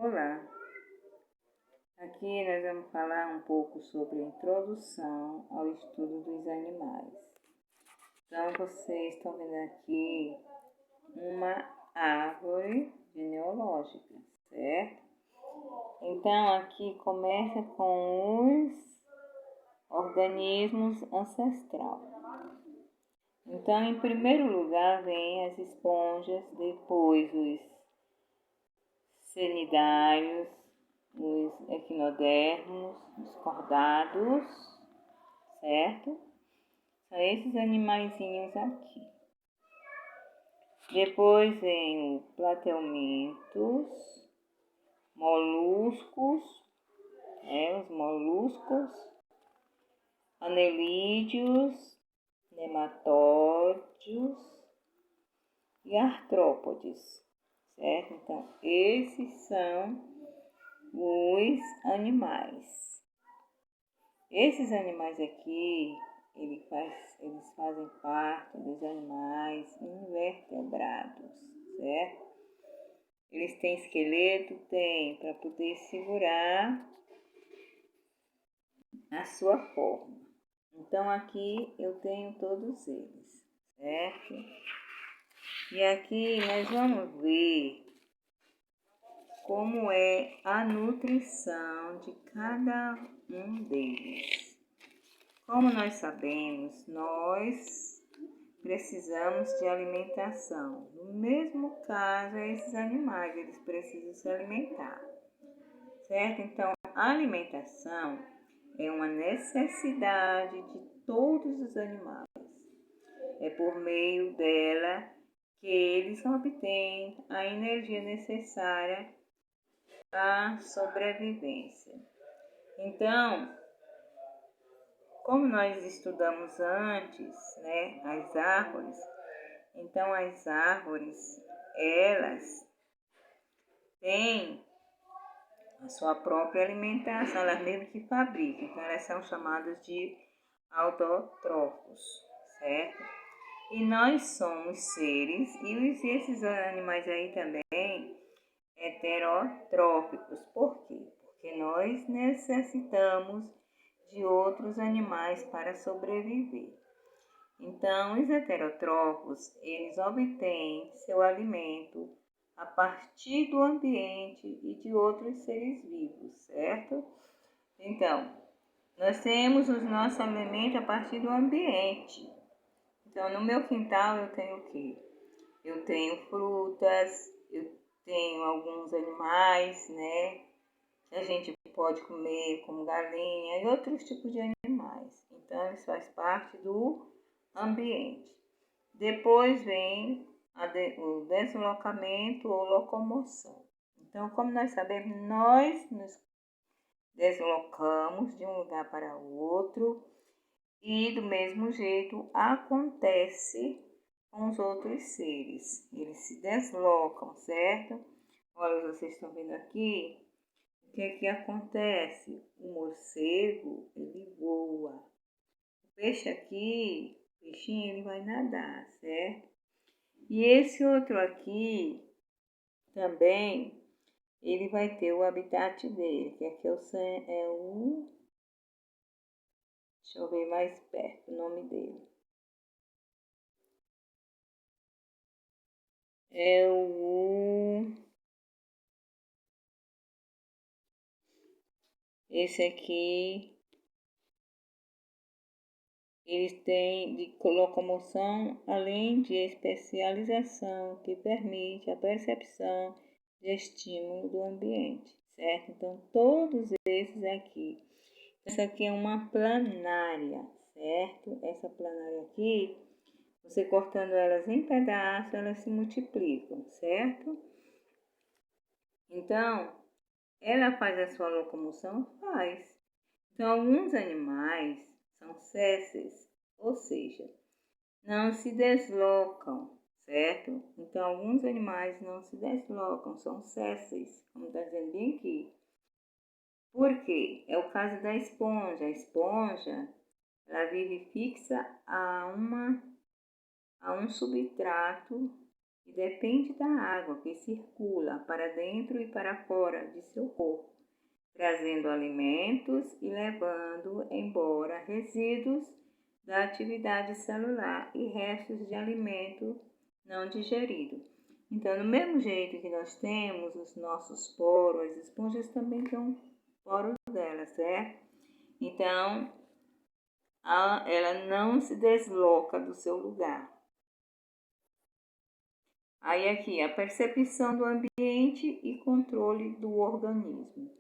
Olá, aqui nós vamos falar um pouco sobre a introdução ao estudo dos animais. Então, vocês estão vendo aqui uma árvore genealógica, certo? Então, aqui começa com os organismos ancestrais. Então, em primeiro lugar, vem as esponjas, depois os cnidários, os equinodermos, os cordados, certo? São esses animaizinhos aqui. Depois vem o platelmintos, moluscos, os moluscos, anelídeos, nematóides e artrópodes, certo? Então, esses são os animais. Esses animais aqui, eles fazem parte dos animais invertebrados, certo? Eles têm esqueleto? Tem, para poder segurar a sua forma. Então, aqui eu tenho todos eles, certo? E aqui nós vamos ver como é a nutrição de cada um deles. Como nós sabemos, nós precisamos de alimentação. No mesmo caso, esses animais, eles precisam se alimentar, certo? Então, a alimentação é uma necessidade de todos os animais. É por meio dela que eles obtêm a energia necessária à sobrevivência. Então, como nós estudamos antes, as árvores, então as árvores, elas têm a sua própria alimentação, elas mesmo que fabricam, então elas são chamadas de autótrofos, certo? E nós somos seres, e esses animais aí também, heterotróficos. Por quê? Porque nós necessitamos de outros animais para sobreviver. Então, os heterotrófos, eles obtêm seu alimento a partir do ambiente e de outros seres vivos, certo? Então, nós temos os nossos alimentos a partir do ambiente. Então, no meu quintal eu tenho o quê? Eu tenho frutas, eu tenho alguns animais, que a gente pode comer, como galinha e outros tipos de animais. Então, isso faz parte do ambiente. Depois vem o deslocamento ou locomoção. Então, como nós sabemos, nós nos deslocamos de um lugar para outro e do mesmo jeito acontece com os outros seres. Eles se deslocam, certo? Olha, vocês estão vendo aqui. O que é que acontece? O morcego, ele voa. O peixe aqui, o peixinho, ele vai nadar, certo? E esse outro aqui, também, ele vai ter o habitat dele, que aqui é o... Deixa eu ver mais perto o nome dele. Esse aqui, eles têm de locomoção, além de especialização, que permite a percepção de estímulo do ambiente, certo? Então, todos esses aqui. Essa aqui é uma planária, certo? Essa planária aqui, você cortando elas em pedaços, elas se multiplicam, certo? Então, ela faz a sua locomoção? Faz. Então, alguns animais são sésseis, ou seja, não se deslocam, certo? Então, alguns animais não se deslocam, são sésseis, como está dizendo bem aqui. Por quê? É o caso da esponja. A esponja, ela vive fixa a um substrato que depende da água que circula para dentro e para fora de seu corpo, trazendo alimentos e levando embora resíduos da atividade celular e restos de alimento não digerido. Então, do mesmo jeito que nós temos os nossos poros, as esponjas também têm poros delas, certo? Então, ela não se desloca do seu lugar. Aí aqui, a percepção do ambiente e controle do organismo.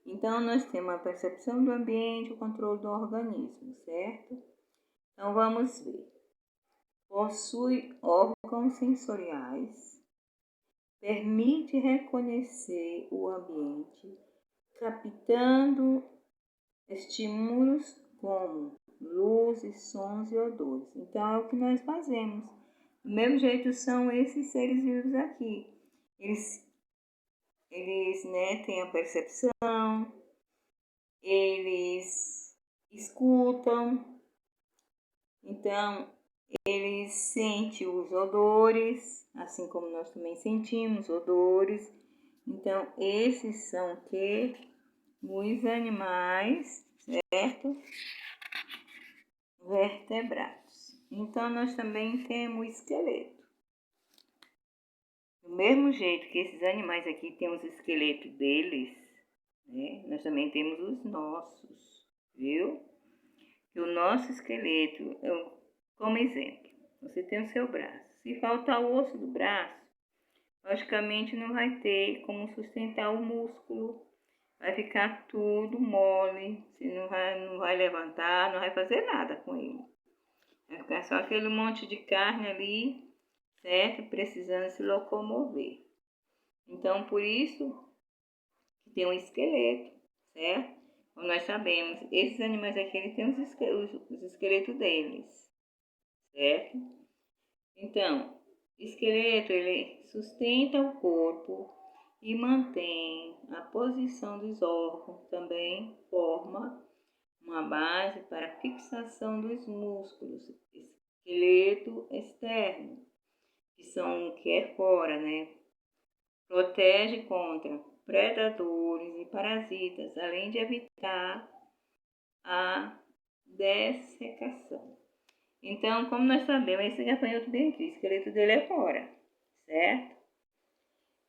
Então, nós temos a percepção do ambiente e o controle do organismo, certo? Então, vamos ver. Possui órgãos sensoriais, permite reconhecer o ambiente, captando estímulos como luzes, sons e odores. Então, é o que nós fazemos. Do mesmo jeito são esses seres vivos aqui. Eles têm a percepção, eles escutam, então eles sentem os odores, assim como nós também sentimos odores. Então, esses são os animais, certo? Vertebrados. Então, nós também temos o esqueleto. Do mesmo jeito que esses animais aqui têm os esqueletos deles, né? Nós também temos os nossos, viu? E o nosso esqueleto, como exemplo, você tem o seu braço. Se faltar o osso do braço, logicamente não vai ter como sustentar o músculo. Vai ficar tudo mole, você não vai levantar, não vai fazer nada com ele. Vai ficar só aquele monte de carne ali, certo? Precisando se locomover. Então, por isso que tem um esqueleto, certo? Como nós sabemos, esses animais aqui eles têm os esqueletos deles, certo? Então, o esqueleto ele sustenta o corpo e mantém a posição dos órgãos, também forma uma base para a fixação dos músculos, esqueleto externo, que é fora, né? Protege contra predadores e parasitas, além de evitar a dessecação. Então, como nós sabemos, esse gafanhoto bem aqui, o esqueleto dele é fora, certo?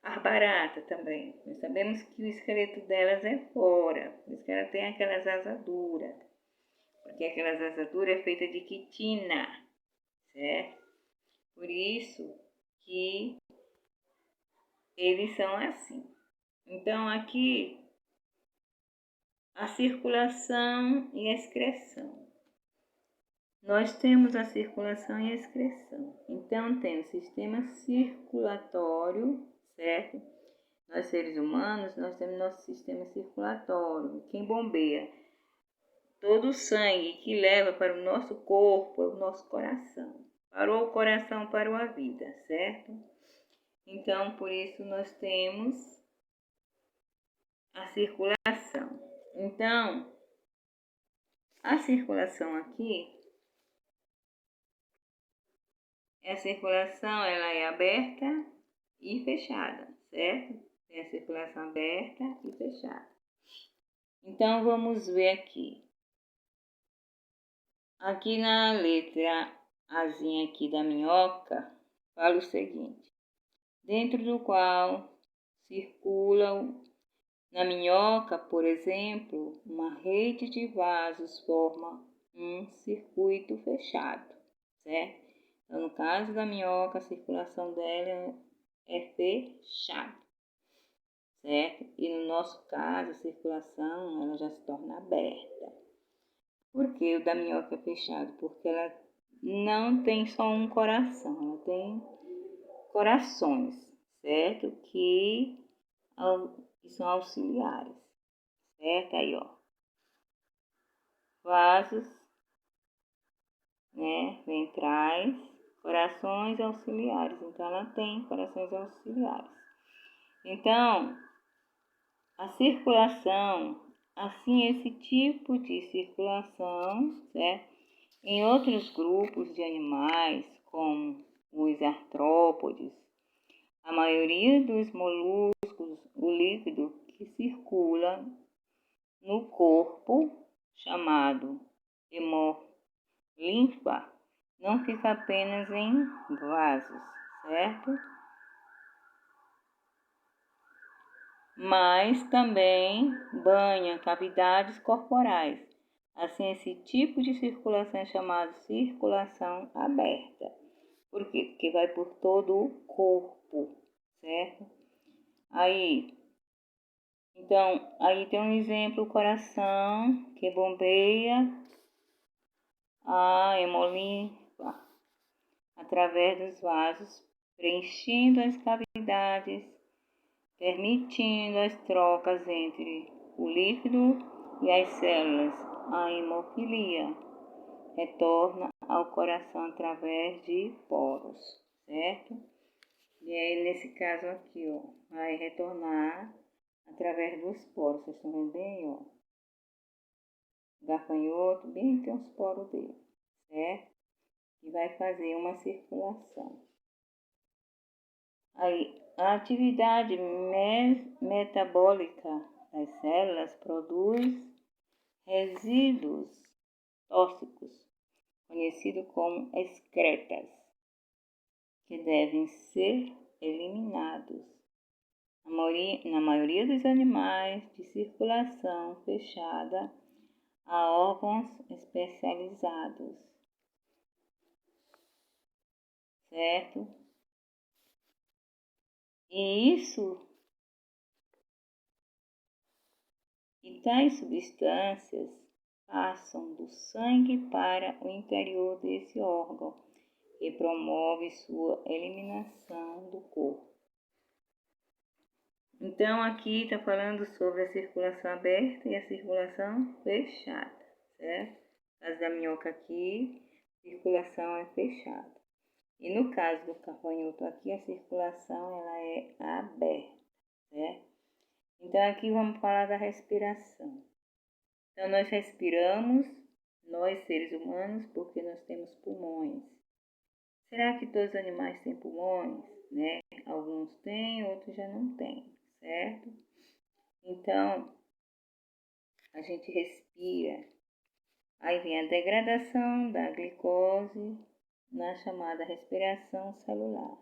A barata também, nós sabemos que o esqueleto delas é fora, por isso que ela tem aquelas asaduras, porque aquelas asaduras é feita de quitina, certo? Por isso que eles são assim. Então, aqui, a circulação e a excreção. Nós temos a circulação e a excreção. Então, temos sistema circulatório, certo? Nós, seres humanos, nós temos nosso sistema circulatório. Quem bombeia todo o sangue que leva para o nosso corpo é o nosso coração. Parou o coração, parou a vida, certo? Então, por isso, nós temos a circulação. Então, a circulação aqui, a circulação ela é aberta e fechada, certo? Tem a circulação aberta e fechada. Então, vamos ver aqui. Aqui na letra Azinha aqui da minhoca, fala o seguinte. Dentro do qual circulam na minhoca, por exemplo, uma rede de vasos forma um circuito fechado, certo? Então, no caso da minhoca, a circulação dela é fechada, certo? E no nosso caso, a circulação ela já se torna aberta. Por que o da minhoca é fechado? Porque ela não tem só um coração, ela tem corações, certo? Que são auxiliares, certo? Aí, ó, vasos, né, ventrais, corações auxiliares. Então, ela tem corações auxiliares. Então, a circulação, assim, esse tipo de circulação, certo? Em outros grupos de animais, como os artrópodes, A maioria dos moluscos, o líquido que circula no corpo, chamado hemorlinfa, não fica apenas em vasos, certo? Mas também banha cavidades corporais. Assim, esse tipo de circulação é chamado circulação aberta. Por quê? Porque vai por todo o corpo, certo? Então, aí tem um exemplo, o coração, que bombeia a hemolinfa através dos vasos, preenchendo as cavidades, permitindo as trocas entre o líquido e as células. A hemofilia retorna ao coração através de poros, certo? E aí, nesse caso aqui, ó, vai retornar através dos poros. Vocês estão vendo bem, ó. Gafanhoto, bem tem os poros dele, certo? E vai fazer uma circulação. Aí, a atividade metabólica das células produz resíduos tóxicos, conhecidos como excretas, que devem ser eliminados. Na maioria dos animais de circulação fechada, há órgãos especializados, certo? E tais substâncias passam do sangue para o interior desse órgão e promove sua eliminação do corpo. Então, aqui está falando sobre a circulação aberta e a circulação fechada, certo? No caso da minhoca aqui, a circulação é fechada. E no caso do gafanhoto aqui, a circulação ela é aberta, certo? Então, aqui vamos falar da respiração. Então, nós respiramos, nós seres humanos, porque nós temos pulmões. Será que todos os animais têm pulmões? Né? Alguns têm, outros já não têm, certo? Então, a gente respira. Aí vem a degradação da glicose na chamada respiração celular.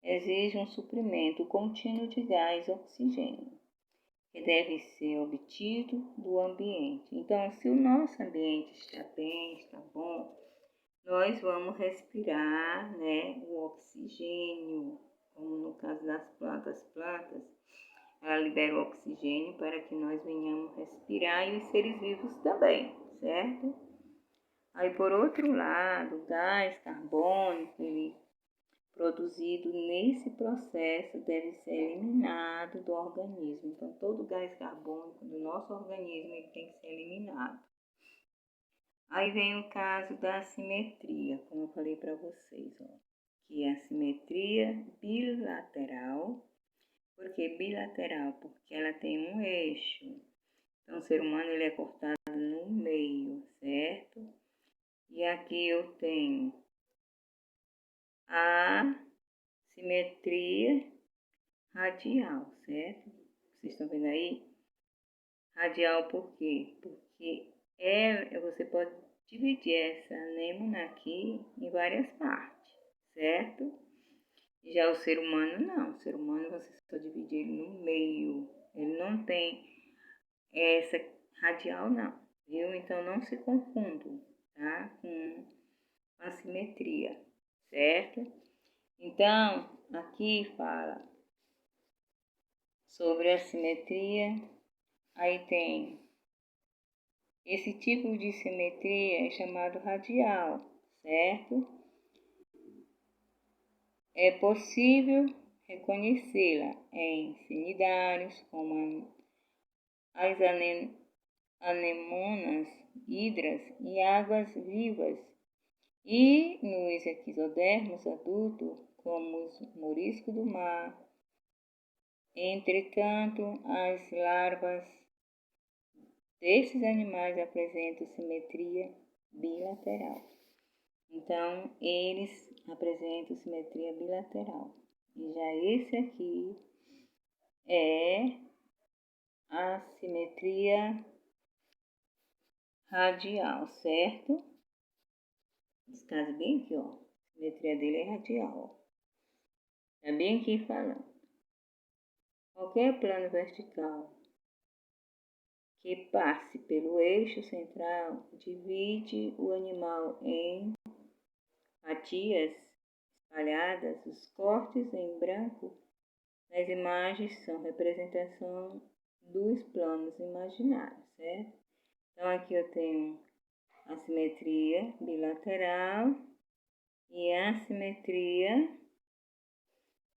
Exige um suprimento contínuo de gás oxigênio, que deve ser obtido do ambiente. Então, se o nosso ambiente está bem, está bom, nós vamos respirar, né, o oxigênio, como no caso das plantas. Ela libera o oxigênio para que nós venhamos respirar e os seres vivos também, certo? Aí, por outro lado, o gás carbônico, ele produzido nesse processo deve ser eliminado do organismo. Então, todo o gás carbônico do nosso organismo ele tem que ser eliminado. Aí vem o caso da assimetria, como eu falei para vocês, ó, que é a assimetria bilateral. Por que bilateral? Porque ela tem um eixo. Então, o ser humano ele é cortado no meio, certo? E aqui eu tenho a simetria radial, certo? Vocês estão vendo aí? Radial por quê? Porque você pode dividir essa anêmona aqui em várias partes, certo? Já o ser humano não. O ser humano você só divide ele no meio. Ele não tem essa radial não, viu? Então não se confundam, tá? Com a simetria, certo? Então, aqui fala sobre a simetria. Aí tem esse tipo de simetria é chamado radial, certo? É possível reconhecê-la em cnidários, como as anemonas, hidras e águas vivas, e nos equizodermos adultos, como os moriscos do mar. Entretanto, as larvas desses animais apresentam simetria bilateral. Então, eles apresentam simetria bilateral. E já esse aqui é a simetria radial, certo? Nesse caso bem aqui, ó. A simetria dele é radial, ó. Tá bem aqui falando. Qualquer plano vertical que passe pelo eixo central divide o animal em fatias espalhadas. Os cortes em branco nas imagens são representação dos planos imaginários, certo? Então aqui eu tenho a simetria bilateral e a simetria,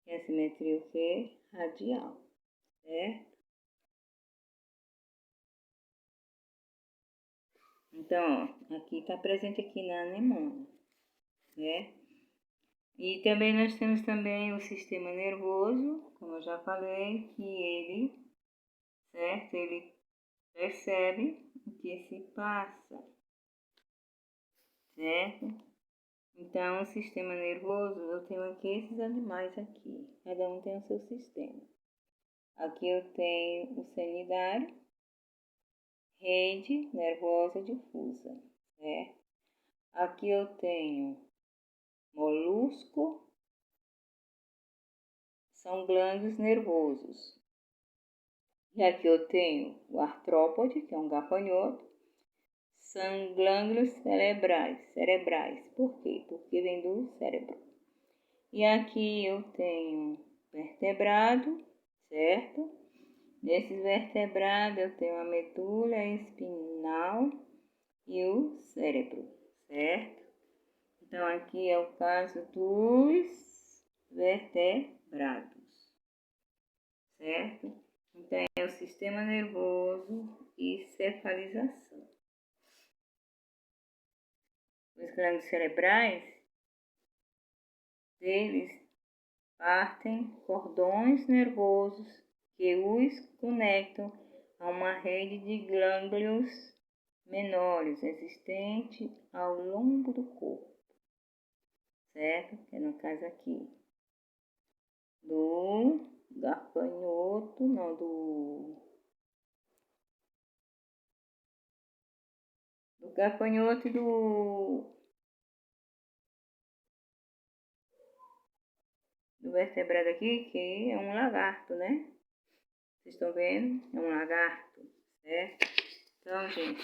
o quê? Radial, certo? Então, ó, aqui está presente aqui na anemona, né? E também nós temos também o sistema nervoso, como eu já falei, que ele, certo? Ele percebe o que se passa, certo? Então, o sistema nervoso, eu tenho aqui esses animais aqui, cada um tem o seu sistema. Aqui eu tenho o cnidário, rede nervosa difusa, certo? Aqui eu tenho molusco, são glândulos nervosos. E aqui eu tenho o artrópode, que é um gafanhoto, são glândulos cerebrais. Por quê? Porque vem do cérebro. E aqui eu tenho vertebrado, certo? Nesses vertebrados eu tenho a medula espinhal e o cérebro, certo? Então aqui é o caso dos vertebrados, certo? Então é o sistema nervoso e cefalização. Os glândulos cerebrais, deles partem cordões nervosos que os conectam a uma rede de glândulos menores existente ao longo do corpo, certo? Que é no caso aqui do gafanhoto, não, do gafanhoto e do vertebrado aqui, que é um lagarto, né? Vocês estão vendo? É um lagarto, certo? Então, gente,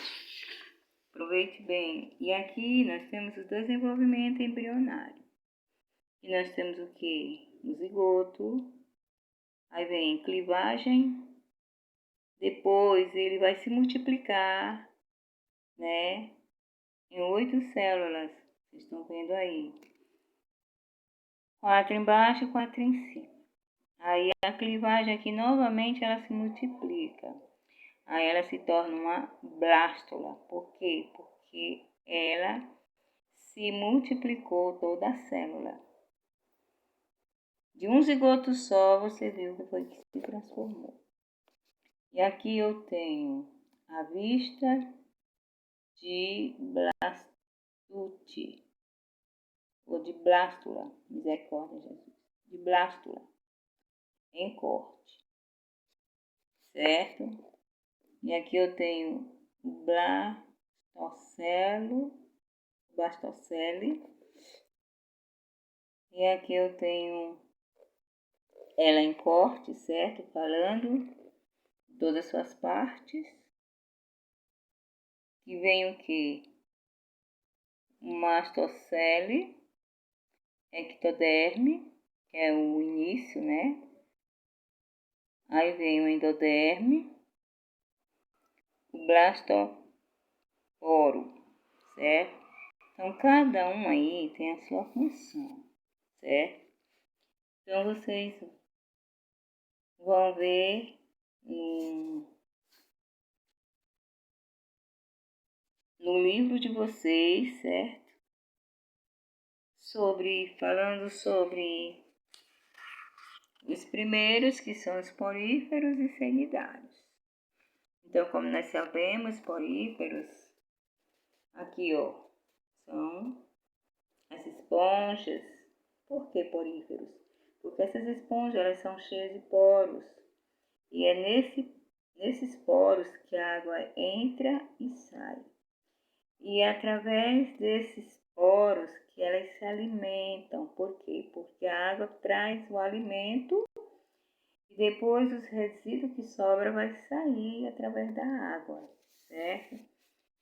aproveite bem. E aqui nós temos o desenvolvimento embrionário. E nós temos o que? O zigoto. Aí vem clivagem. Depois ele vai se multiplicar, né? Em 8 células. Vocês estão vendo aí. 4 embaixo e 4 em cima. Aí a clivagem aqui novamente ela se multiplica. Aí ela se torna uma blástula. Por quê? Porque ela se multiplicou toda a célula. De um zigoto só, você viu que foi que se transformou. E aqui eu tenho a vista de blastute, ou de blástula, misericórdia, Jesus, de blástula, em corte, certo? E aqui eu tenho o blastocele, e aqui eu tenho ela em corte, certo? Falando todas as suas partes. Que vem o que? O mastocele, ectoderme, que é o início, né? Aí vem o endoderme, o blastoporo, certo? Então, cada um aí tem a sua função, certo? Então, vocês vão ver no livro de vocês, certo? Falando sobre os primeiros, que são os poríferos e cnidários. Então, como nós sabemos, poríferos, aqui ó, são as esponjas. Por que poríferos? porque essas esponjas elas são cheias de poros e é nesses poros que a água entra e sai. E é através desses poros que elas se alimentam. Por quê? Porque a água traz o alimento e depois os resíduos que sobram vai sair através da água, certo?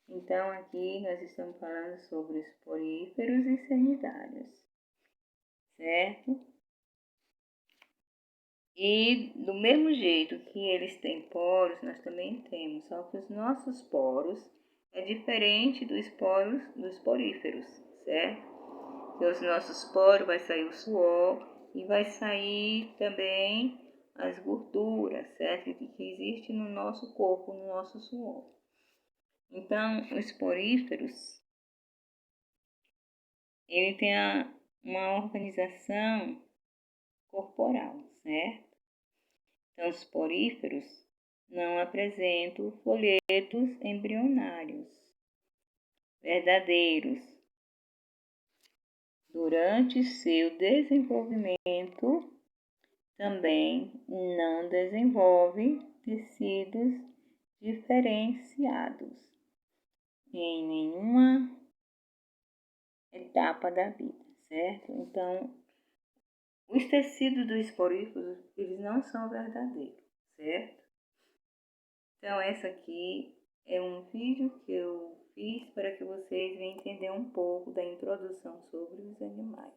Então aqui nós estamos falando sobre os poríferos e sanitários, certo? E do mesmo jeito que eles têm poros, nós também temos, só que os nossos poros é diferente dos poríferos, certo? Que os nossos poros vai sair o suor e vai sair também as gorduras, certo? Que existe no nosso corpo, no nosso suor. Então, os poríferos, ele tem uma organização corporal, certo? Então, os poríferos não apresentam folhetos embrionários verdadeiros. Durante seu desenvolvimento, também não desenvolve tecidos diferenciados em nenhuma etapa da vida, certo? Então, os tecidos dos poríferos, eles não são verdadeiros, certo? Então, essa aqui é um vídeo que eu fiz para que vocês venham entender um pouco da introdução sobre os animais.